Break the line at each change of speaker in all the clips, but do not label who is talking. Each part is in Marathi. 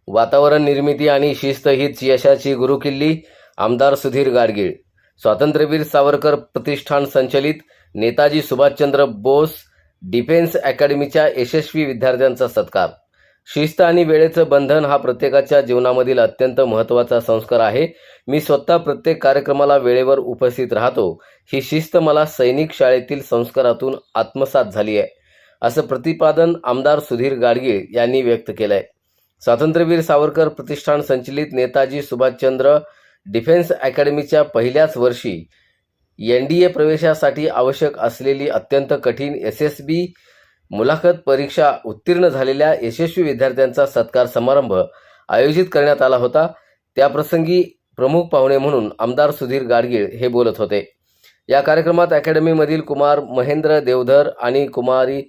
वातावरण निर्मिती आणि शिस्त हीच यशाची गुरुकिल्ली. आमदार सुधीर गाडगीळ. स्वातंत्र्यवीर सावरकर प्रतिष्ठान संचलित नेताजी सुभाषचंद्र बोस डिफेन्स अकॅडमीच्या यशस्वी विद्यार्थ्यांचा सत्कार. शिस्त आणि वेळेचं बंधन हा प्रत्येकाच्या जीवनामधील अत्यंत महत्त्वाचा संस्कार आहे. मी स्वतः प्रत्येक कार्यक्रमाला वेळेवर उपस्थित राहतो. ही शिस्त मला सैनिक शाळेतील संस्कारातून आत्मसात झाली आहे, असं प्रतिपादन आमदार सुधीर गाडगीळ यांनी व्यक्त केलं आहे. स्वातंत्र्यवीर सावरकर प्रतिष्ठान संचलित नेताजी सुभाषचंद्र डिफेन्स अकॅडमीच्या पहिल्याच वर्षी NDA प्रवेशासाठी आवश्यक असलेली अत्यंत कठीण SSB मुलाखत परीक्षा उत्तीर्ण झालेल्या यशस्वी विद्यार्थ्यांचा सत्कार समारंभ आयोजित करण्यात आला होता. त्याप्रसंगी प्रमुख पाहुणे म्हणून आमदार सुधीर गाडगीळ हे बोलत होते. या कार्यक्रमात अकॅडमीमधील कुमार महेंद्र देवधर आणि कुमारी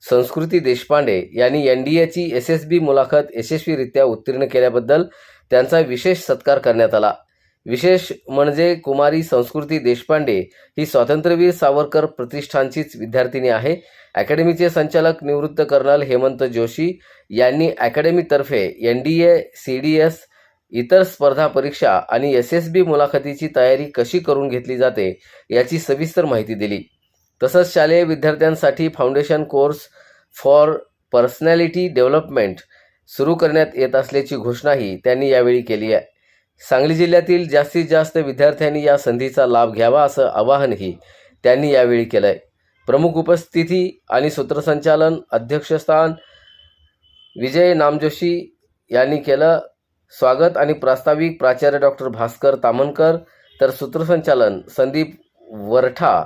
संस्कृती देशपांडे यांनी NDAची SSB मुलाखत यशस्वीरित्या उत्तीर्ण केल्याबद्दल त्यांचा विशेष सत्कार करण्यात आला. विशेष म्हणजे कुमारी संस्कृती देशपांडे ही स्वातंत्र्यवीर सावरकर प्रतिष्ठानचीच विद्यार्थिनी आहे. अकॅडमीचे संचालक निवृत्त कर्नल हेमंत जोशी यांनी अकॅडमीतर्फे NDA, CDS, इतर स्पर्धा परीक्षा आणि SSB मुलाखतीची तयारी कशी करून घेतली जाते याची सविस्तर माहिती दिली. तसंच शालेय विद्यार्थ्यांसाठी foundation course for personality development सुरू करण्यात येत असल्याची घोषणाही त्यांनी यावेळी केली आहे. सांगली जिल्ह्यातील जास्तीत जास्त विद्यार्थ्यांनी या संधीचा लाभ घ्यावा असं आवाहनही त्यांनी यावेळी केलं आहे. प्रमुख उपस्थिती आणि सूत्रसंचालन अध्यक्षस्थान विजय नामजोशी यांनी केलं. स्वागत आणि प्रास्ताविक प्राचार्य डॉक्टर भास्कर तामणकर, तर सूत्रसंचालन संदीप वरठा,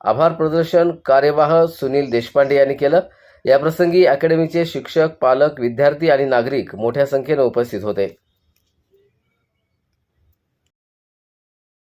आभार प्रदर्शन कार्यवाह सुनील देशपांडे यांनी केलं. याप्रसंगी अकॅडमीचे शिक्षक, पालक, विद्यार्थी आणि नागरिक मोठ्या संख्येने उपस्थित होते.